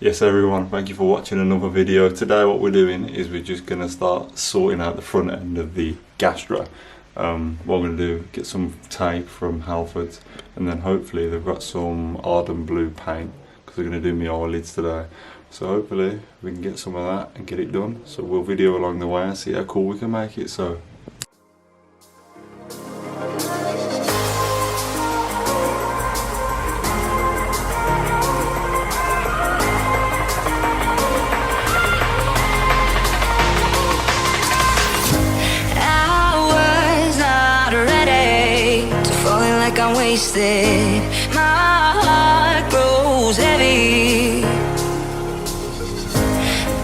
Yes everyone, thank you for watching another video. Today what we're doing is we're just going to start sorting out the front end of the Vxr. What I'm going to do, get some tape from Halfords, and then hopefully they've got some ardent blue paint because they're going to do my eyelids today. So hopefully we can get some of that and get it done. So we'll video along the way and see how cool we can make it. So I'm wasted, my heart grows heavy.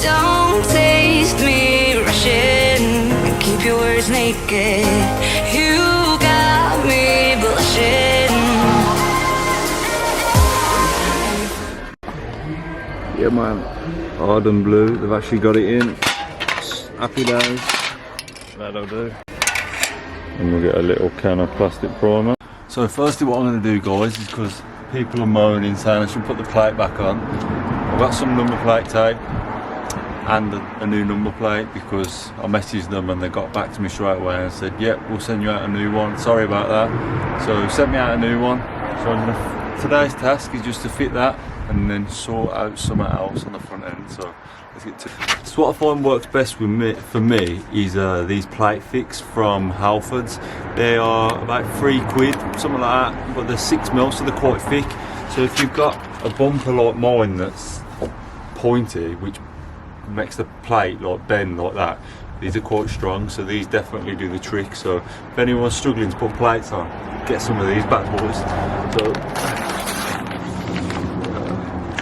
Don't taste me rushing, keep your words naked. You got me blushing. yeah man, ardent blue, they've actually got it in. Happy days. That'll do. And we'll get a little can of plastic primer. So firstly what I'm going to do guys is, because people are moaning saying I should put the plate back on, I've got some number plate tape and a new number plate, because I messaged them and they got back to me straight away and said yep, we'll send you out a new one, sorry about that. So sent me out a new one. So today's task is just to fit that and then sort out something else on the front end. So let's get to it. So what I find works best with for me is these plate fix from Halfords. They are about £3, something like that, but they're 6mm, so they're quite thick. So if you've got a bumper like mine that's pointy, which makes the plate like bend like that, these are quite strong, so these definitely do the trick. So if anyone's struggling to put plates on, get some of these bad boys. So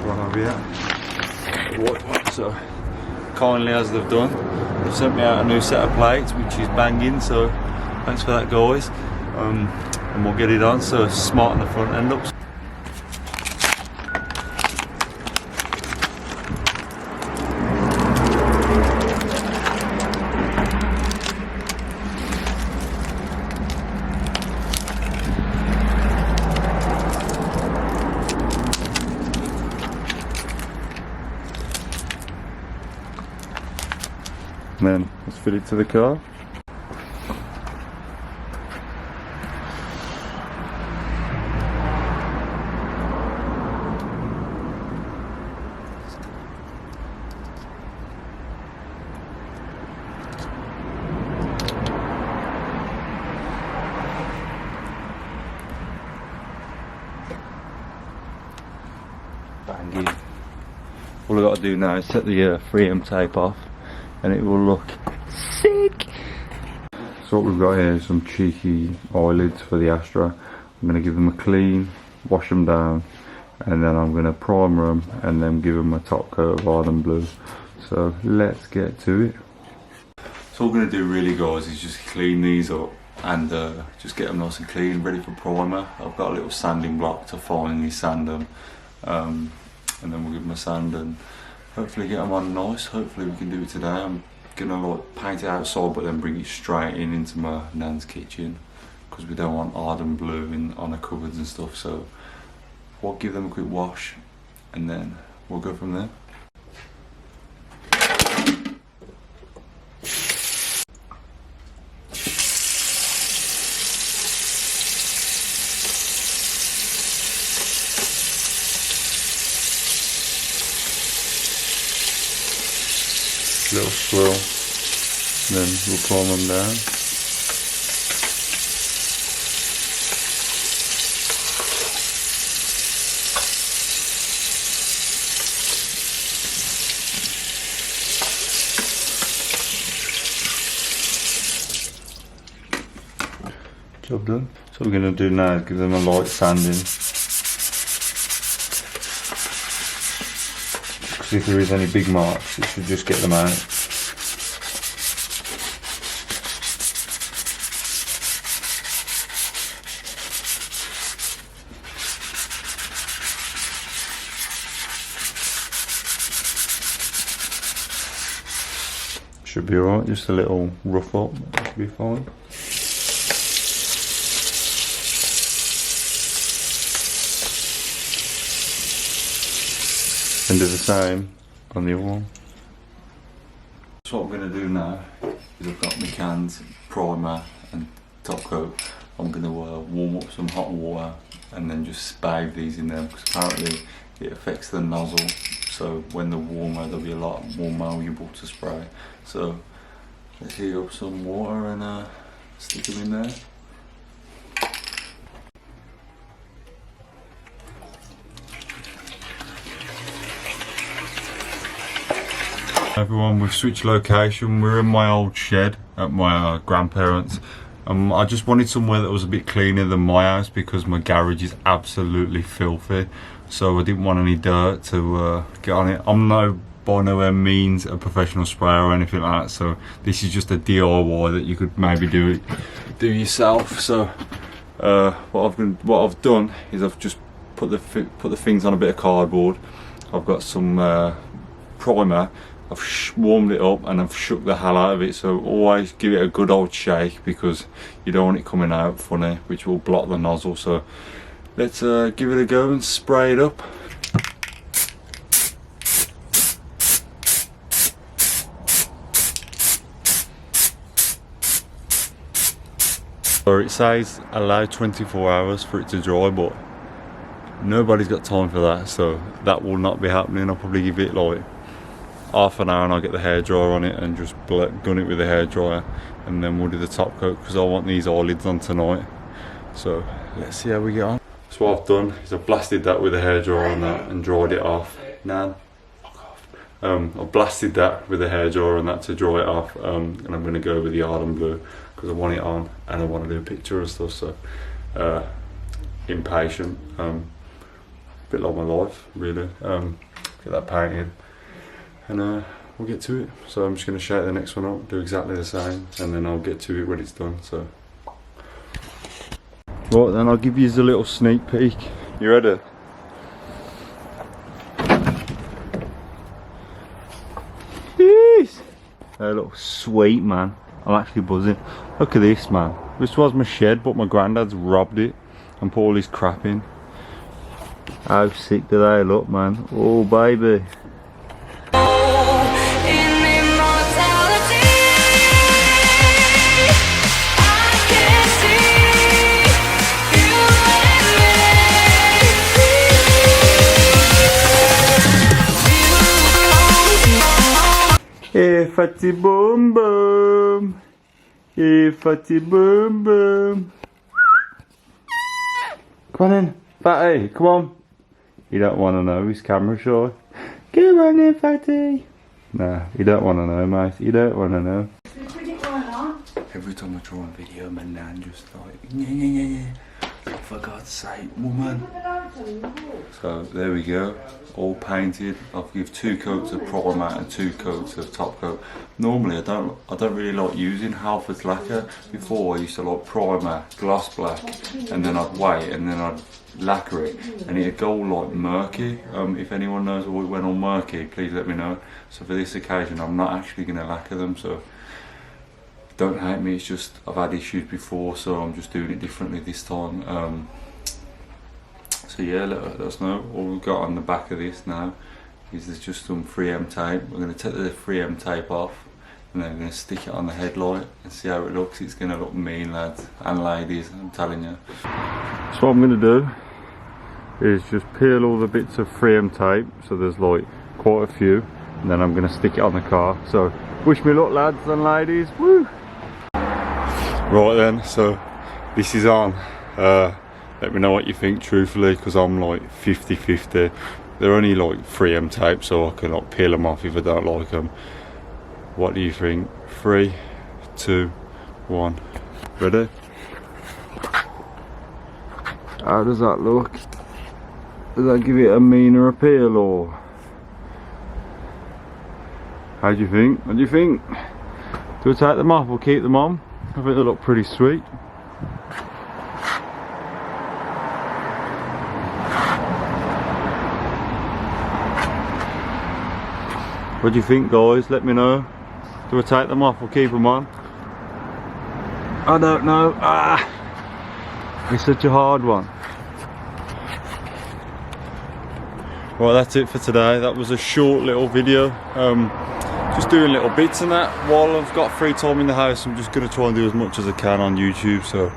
one over here, white one. So kindly as they've done, they've sent me out a new set of plates, which is banging. So thanks for that guys, and we'll get it on. So smarten the front end up. Then let's fit it to the car. Banging. All I've got to do now is set the 3M tape off and it will look sick. So what we've got here is some cheeky eyelids for the Astra. I'm going to give them a clean, wash them down, and then I'm going to primer them and then give them a top coat of ardent blue. So let's get to it. So what we're going to do really guys is just clean these up and just get them nice and clean, ready for primer. I've got a little sanding block to finally sand them, and then we'll give them a sand and hopefully get them on nice. Hopefully we can do it today. I'm gonna like paint it outside but then bring it straight into my nan's kitchen, because we don't want ardent blue on the cupboards and stuff. So we'll give them a quick wash and then we'll go from there. Little swirl, then we'll prime them down. Job done. So what we're going to do now is give them a light sanding, because if there is any big marks, it should just get them out. Should be alright, just a little rough up, that should be fine. and do the same on the other one. So what I'm going to do now is I've got my cans, primer and top coat. I'm going to warm up some hot water and then just spray these in there, because apparently it affects the nozzle, so when they're warmer they'll be a lot more malleable to spray. So let's heat up some water and stick them in there. Everyone, we've switched location. We're in my old shed at my grandparents'. I just wanted somewhere that was a bit cleaner than my house because my garage is absolutely filthy. So I didn't want any dirt to get on it. I'm by no means a professional sprayer or anything like that. So this is just a DIY that you could maybe do yourself. So what I've done is I've just put the things on a bit of cardboard. I've got some primer. I've warmed it up and I've shook the hell out of it, so always give it a good old shake because you don't want it coming out funny, which will block the nozzle. So let's give it a go and spray it up. So it says allow 24 hours for it to dry, but nobody's got time for that, so that will not be happening. I'll probably give it like half an hour and I'll get the hairdryer on it and just gun it with the hairdryer, and then we'll do the top coat because I want these eyelids on tonight. So let's see how we get on. So what I've done is I've blasted that with the hairdryer on that and dried it off. Nan, fuck off. I've blasted that with the hairdryer and that to dry it off, and I'm going to go with the Arden Blue because I want it on and I want to do a picture and stuff. So impatient, a bit like my life really. Get that painted. And we'll get to it. So I'm just going to shake the next one up, do exactly the same, and then I'll get to it when it's done. So right then, I'll give you a little sneak peek. You ready? Yes. They look sweet, man. I'm actually buzzing. Look at this, man. This was my shed, but my granddad's robbed it and put all his crap in. How sick do they look, man? Oh baby. Hey fatty boom boom, hey fatty boom boom. Come on in, fatty, come on. You don't want to know, he's camera shy. Come on in, fatty. Nah, you don't want to know, mate, you don't want to know. Every time I draw a video, my nan just like, yeah. For God's sake, woman. So there we go, all painted. I've given 2 coats of primer and 2 coats of top coat. Normally I don't really like using Halford's lacquer. Before I used to like primer, gloss black, and then I'd wait and then I'd lacquer it and it'd go like murky. If anyone knows what went on murky, please let me know. So for this occasion I'm not actually going to lacquer them, so don't hate me, it's just I've had issues before, so I'm just doing it differently this time. So yeah, let us know. All we've got on the back of this now is there's just some 3M tape. We're going to take the 3M tape off and then we're going to stick it on the headlight and see how it looks. It's going to look mean, lads and ladies, I'm telling you. So what I'm going to do is just peel all the bits of 3M tape, so there's like quite a few, and then I'm going to stick it on the car. So wish me luck, lads and ladies. Woo! Right then, so this is on. Let me know what you think truthfully, because I'm like 50-50. They're only like 3M tape, so I can like peel them off if I don't like them. What do you think? 3, 2, 1. Ready? How does that look? Does that give it a meaner appeal, or how do you think? What do you think? Do we take them off or keep them on? I think they look pretty sweet. What do you think, guys? Let me know. Do I take them off or keep them on? I don't know. It's such a hard one. Well, that's it for today. That was a short little video. Just doing little bits and that. While I've got free time in the house, I'm just going to try and do as much as I can on YouTube. So,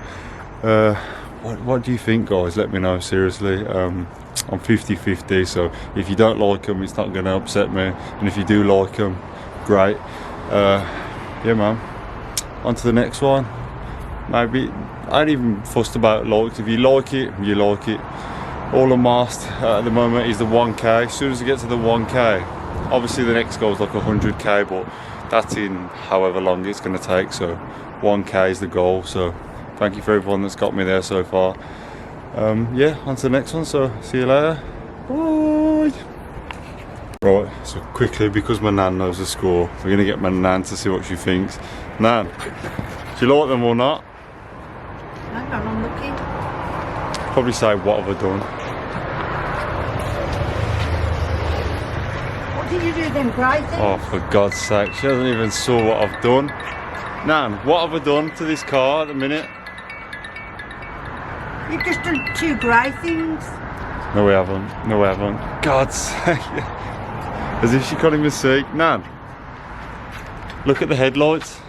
what do you think, guys? Let me know, seriously. I'm 50-50, so if you don't like them, it's not going to upset me. And if you do like them, great. Yeah, man. On to the next one. Maybe, I ain't even fussed about likes. If you like it, you like it. All I'm asked at the moment is the 1k. As soon as I get to the 1k, obviously the next goal is like 100k, but that's in however long it's going to take. So 1k is the goal. So thank you for everyone that's got me there so far. Yeah, on to the next one. So see you later. Bye. Right, so quickly, because my nan knows the score, we're going to get my nan to see what she thinks. Nan, do you like them or not? Hang on, I'm looking. Probably say, what have I done? What did you do then, grey things? Oh, for God's sake, she hasn't even saw what I've done. Nan, what have I done to this car at the minute? You've just done 2 grey things. No, we haven't. No, we haven't. God's sake. As if she can't even see. Nan, look at the headlights.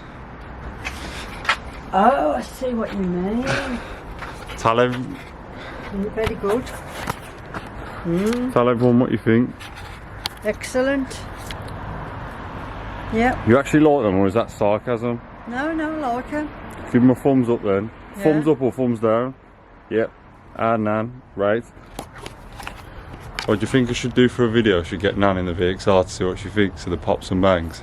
Oh, I see what you mean. Tell everyone Very good. what you think. Excellent. Yep. You actually like them, or is that sarcasm? No, like it. Give them a thumbs up then. Yeah. Thumbs up or thumbs down? Yep. And Nan, right. What do you think I should do for a video? I should get Nan in the VXR to see what she thinks of the pops and bangs.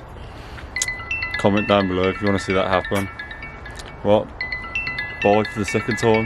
Comment down below if you want to see that happen. Well, bye for the second time.